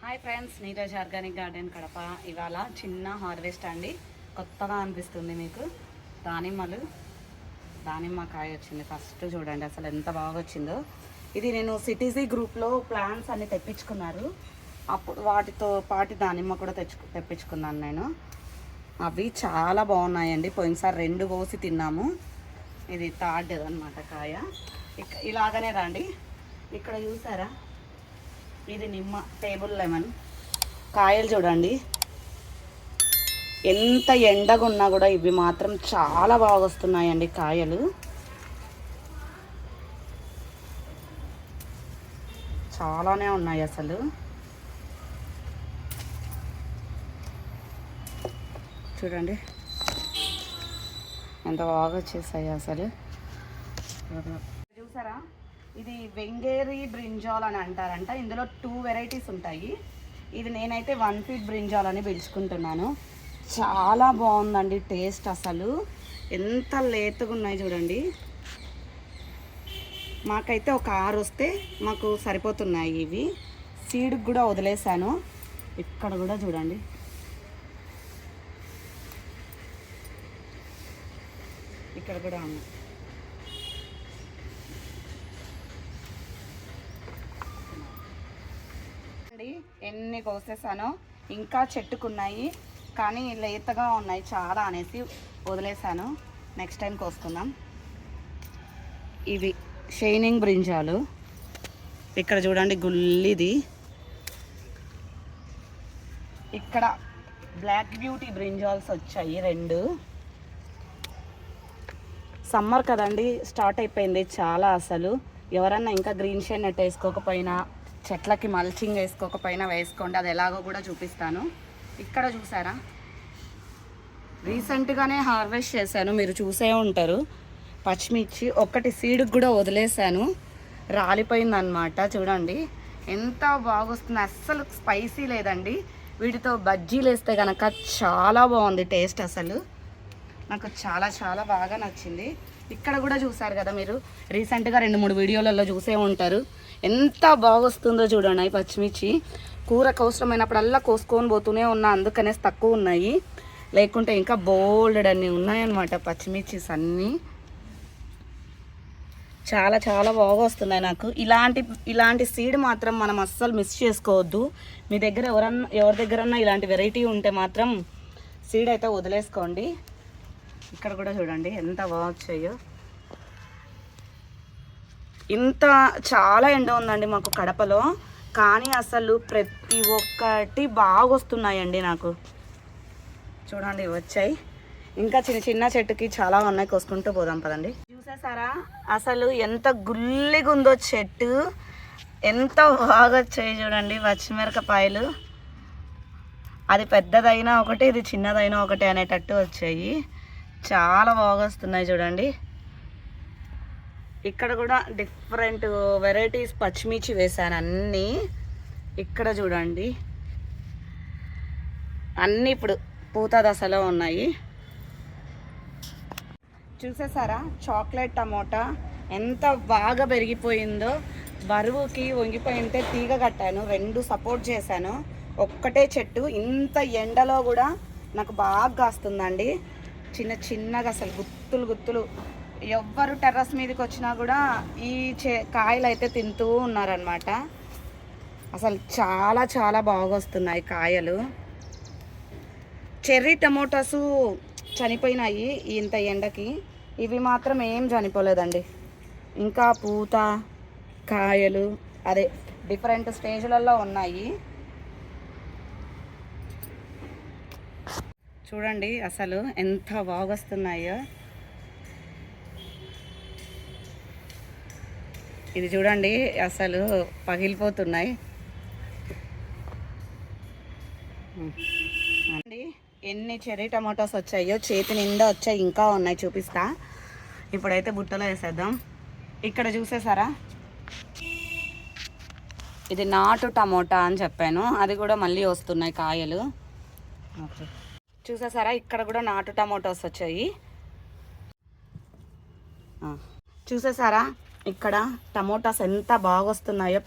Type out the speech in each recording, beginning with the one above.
Hi friends, Neeraj organic garden Kadapa. ఇవాళ చిన్న harvest అండి. కొత్తగా అనిపిస్తుంది మీకు. దానిమ్మకాయ వచ్చింది. ఫస్ట్ చూడండి అసలు ఎంత బాగా వచ్చిందో. ఇది నేను సిటీజీ గ్రూప్లో ప్లాంట్స్ అన్ని తెప్పించుకున్నారు. అప్పుడు వాటితో పాటు దానిమ్మ కూడా తెప్పించుకున్నాను నేను. అవి చాలా బాగున్నాయండి. పోయినసారి 2 కోసి తిన్నాము. ఇది థర్డ్ అనమాట కాయ. ఇలాగనే రండి. ఇక్కడ చూసారా, ఇది నిమ్మ టేబుల్ లెమన్. కాయలు చూడండి ఎంత ఎండగా ఉన్నా కూడా ఇవి మాత్రం చాలా బాగా వస్తున్నాయండి కాయలు. చాలానే ఉన్నాయి అసలు. చూడండి ఎంత బాగా వచ్చేసాయి అసలు. చూసారా, ఇది వెంగేరి బ్రింజాల్ అని అంటారంట. ఇందులో 2 వెరైటీస్ ఉంటాయి. ఇది నేనైతే 1 ఫీట్ బ్రింజాల్ అని పిలుచుకుంటున్నాను. చాలా బాగుందండి టేస్ట్. అసలు ఎంత లేతగా ఉన్నాయి చూడండి. మాకైతే ఒక 6 వస్తే మాకు సరిపోతున్నాయి ఇవి. సీడ్కి కూడా వదిలేసాను. ఇక్కడ కూడా చూడండి, ఇక్కడ కూడా ఉన్నాయి. ఎన్ని కోసేసానో ఇంకా చెట్టుకున్నాయి, కానీ లేతగా ఉన్నాయి చాలా అనేసి వదిలేసాను. నెక్స్ట్ టైం కోసుకుందాం. ఇవి షైనింగ్ బ్రింజాలు. ఇక్కడ చూడండి గుల్లిది. ఇక్కడ బ్లాక్ బ్యూటీ బ్రింజాల్స్ వచ్చాయి 2. సమ్మర్ కదండి, స్టార్ట్ అయిపోయింది చాలా. అసలు ఎవరన్నా ఇంకా గ్రీన్ షేడ్ నెట్ వేసుకోకపోయినా, చెట్లకి మల్చింగ్ వేసుకోకపోయినా వేసుకోండి. అది ఎలాగో కూడా చూపిస్తాను. ఇక్కడ చూసారా, రీసెంట్గానే హార్వెస్ట్ చేశాను, మీరు చూసే ఉంటారు. పచ్చిమిర్చి ఒకటి సీడ్కి కూడా వదిలేసాను, రాలిపోయిందనమాట. చూడండి ఎంత బాగొస్తుంది. అస్సలు స్పైసీ లేదండి. వీటితో బజ్జీలు వేస్తే కనుక చాలా బాగుంది టేస్ట్. అసలు నాకు చాలా చాలా బాగా నచ్చింది. ఇక్కడ కూడా చూసారు కదా మీరు, రీసెంట్గా 2-3 వీడియోలలో చూసే ఉంటారు. ఎంత బాగొస్తుందో చూడండి. అవి పచ్చిమిర్చి కూరకు అవసరమైనప్పుడల్లా కోసుకొని పోతూనే ఉన్నా, అందుకనేసి తక్కువ ఉన్నాయి. లేకుంటే ఇంకా బోల్డ్ అన్నీ ఉన్నాయన్నమాట పచ్చిమిర్చిస్ అన్నీ. చాలా చాలా బాగా వస్తున్నాయి నాకు. ఇలాంటి సీడ్ మాత్రం మనం అస్సలు మిస్ చేసుకోవద్దు. మీ దగ్గర ఎవరి దగ్గరన్నా ఇలాంటి వెరైటీ ఉంటే మాత్రం సీడ్ అయితే వదిలేసుకోండి. ఇక్కడ కూడా చూడండి ఎంత బాగా వచ్చాయో. చాలా ఎండ ఉందండి మాకు కడపలో, కానీ అసలు ప్రతి ఒక్కటి బాగా వస్తున్నాయండి నాకు. చూడండి వచ్చాయి. ఇంకా చిన్న చిన్న చెట్టుకి చాలా ఉన్నాయి, కోసుకుంటూ పోదాం పదండి. చూసేసారా అసలు ఎంత గుల్లిగా ఉందో చెట్టు, ఎంత బాగా వచ్చాయి చూడండి పచ్చిమిరపకాయలు. అది పెద్దదైనా ఒకటి, ఇది చిన్నదైనా ఒకటి అనేటట్టు వచ్చాయి. చాలా బాగా వస్తున్నాయి చూడండి. ఇక్కడ కూడా డిఫరెంట్ వెరైటీస్ పచ్చిమిర్చి వేసాను అన్నీ. ఇక్కడ చూడండి అన్నీ ఇప్పుడు పూత దశలో ఉన్నాయి. చూసేసారా చాక్లెట్ టమోటా ఎంత బాగా పెరిగిపోయిందో. బరువుకి వంగిపోయింటే తీగ కట్టాను, 2 సపోర్ట్ చేశాను. ఒక్కటే చెట్టు ఇంత ఎండలో కూడా నాకు బాగా కాస్తుందండి. చిన్న చిన్నగా అసలు గుత్తులు. ఎవ్వరు టెర్రస్ మీదకి వచ్చినా కూడా ఈ కాయలు అయితే తింటూ ఉన్నారనమాట. అసలు చాలా చాలా బాగా వస్తున్నాయి కాయలు. చెర్రీ టమోటాసు చనిపోయినాయి ఇంత ఎండకి. ఇవి మాత్రం ఏం చనిపోలేదండి. ఇంకా పూత కాయలు అదే డిఫరెంట్ స్టేజ్లలో ఉన్నాయి. చూడండి అసలు ఎంత బాగా వస్తున్నాయో. ఇది చూడండి అసలు పగిలిపోతున్నాయి. అండి ఎన్ని చెర్రీ టమాటోస్ వచ్చాయో, చేతి నిండా వచ్చాయి. ఇంకా ఉన్నాయి, చూపిస్తా. ఇప్పుడైతే బుట్టలో వేసేద్దాం. ఇక్కడ చూసేసారా, ఇది నాటు టమోటా అని చెప్పాను, అది కూడా మళ్ళీ వస్తున్నాయి కాయలు. చూసేసారా, ఇక్కడ కూడా నాటు టమోటాస్ వచ్చాయి. చూసేసారా ఇక్కడ టమోటాస్ ఎంత బాగా వస్తున్నాయో,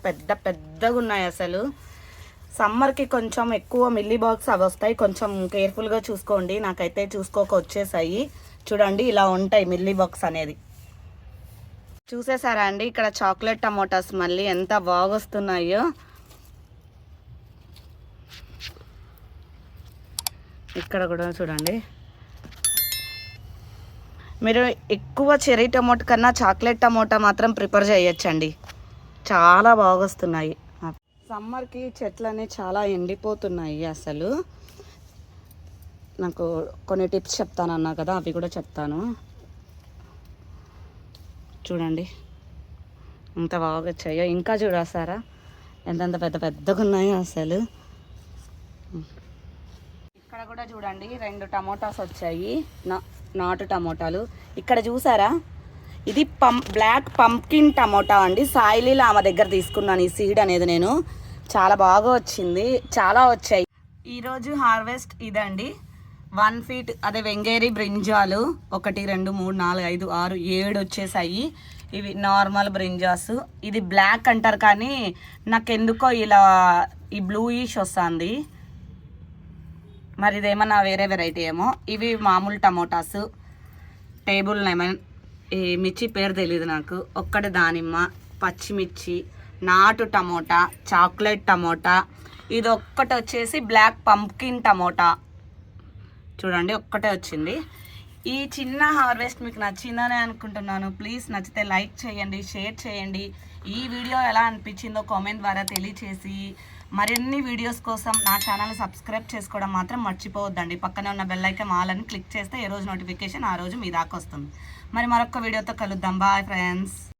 పెద్దగా ఉన్నాయి అసలు. సమ్మర్కి కొంచెం ఎక్కువ మిల్లీ బాక్స్ అవి వస్తాయి, కొంచెం కేర్ఫుల్గా చూసుకోండి. నాకైతే చూసుకోక వచ్చేసాయి. చూడండి ఇలా ఉంటాయి మిల్లీ బాక్స్ అనేది. చూసేసారా అండి ఇక్కడ చాక్లెట్ టమోటాస్ మళ్ళీ ఎంత బాగా వస్తున్నాయో. ఇక్కడ కూడా చూడండి. మీరు ఎక్కువ చెర్రీ టమోటా కన్నా చాక్లెట్ టమోటా మాత్రం ప్రిఫర్ చేయొచ్చండి, చాలా బాగా వస్తున్నాయి. సమ్మర్కి చెట్లన్నీ చాలా ఎండిపోతున్నాయి. అసలు నాకు కొన్ని టిప్స్ చెప్తానన్నా కదా, అవి కూడా చెప్తాను. చూడండి ఎంత బాగా వచ్చాయో. ఇంకా చూడసారా ఎంతెంత పెద్ద పెద్దగా ఉన్నాయో అసలు. ఇక్కడ కూడా చూడండి 2 టమోటాస్ వచ్చాయి, నాటు టమోటాలు. ఇక్కడ చూసారా, ఇది బ్లాక్ పంప్కిన్ టమోటా అండి. సాయిలీల ఆమె దగ్గర తీసుకున్నాను ఈ సీడ్ అనేది నేను. చాలా బాగా వచ్చింది, చాలా వచ్చాయి. ఈరోజు హార్వెస్ట్ ఇదండి. 1 ఫీట్ అదే వెంగేరి బ్రింజాలు 1 2 3 4 5 6 7 వచ్చేసాయి. ఇవి నార్మల్ బ్రింజాస్. ఇది బ్లాక్ అంటారు కానీ నాకెందుకో ఇలా ఈ బ్లూయిష్ వస్తుంది, మరి ఇదేమన్నా వేరే వెరైటీ ఏమో. ఇవి మామూలు టమోటాస్, టేబుల్ లెమన్, ఈ మిర్చి పేరు తెలియదు నాకు. 1 దానిమ్మ, పచ్చిమిర్చి, నాటు టమోటా, చాక్లెట్ టమోటా. ఇది ఒక్కటి వచ్చేసి బ్లాక్ పంప్కిన్ టమోటా. చూడండి ఒక్కటే వచ్చింది. ఈ చిన్న హార్వెస్ట్ మీకు నచ్చిందని అనుకుంటున్నాను. ప్లీజ్ నచ్చితే లైక్ చేయండి, షేర్ చేయండి. ఈ వీడియో ఎలా అనిపించిందో కామెంట్ ద్వారా తెలియచేసి మరిన్ని వీడియోస్ కోసం నా ఛానల్ సబ్స్క్రైబ్ చేసుకోవడం మాత్రం మర్చిపోవద్దండి. పక్కనే ఉన్న బెల్ ఐకాన్ ఆల్ అని క్లిక్ చేస్తే ఏ రోజు నోటిఫికేషన్ ఆ రోజు మీ దాకా వస్తుంది. మరి మరొక వీడియోతో కలుద్దాం. Bye friends.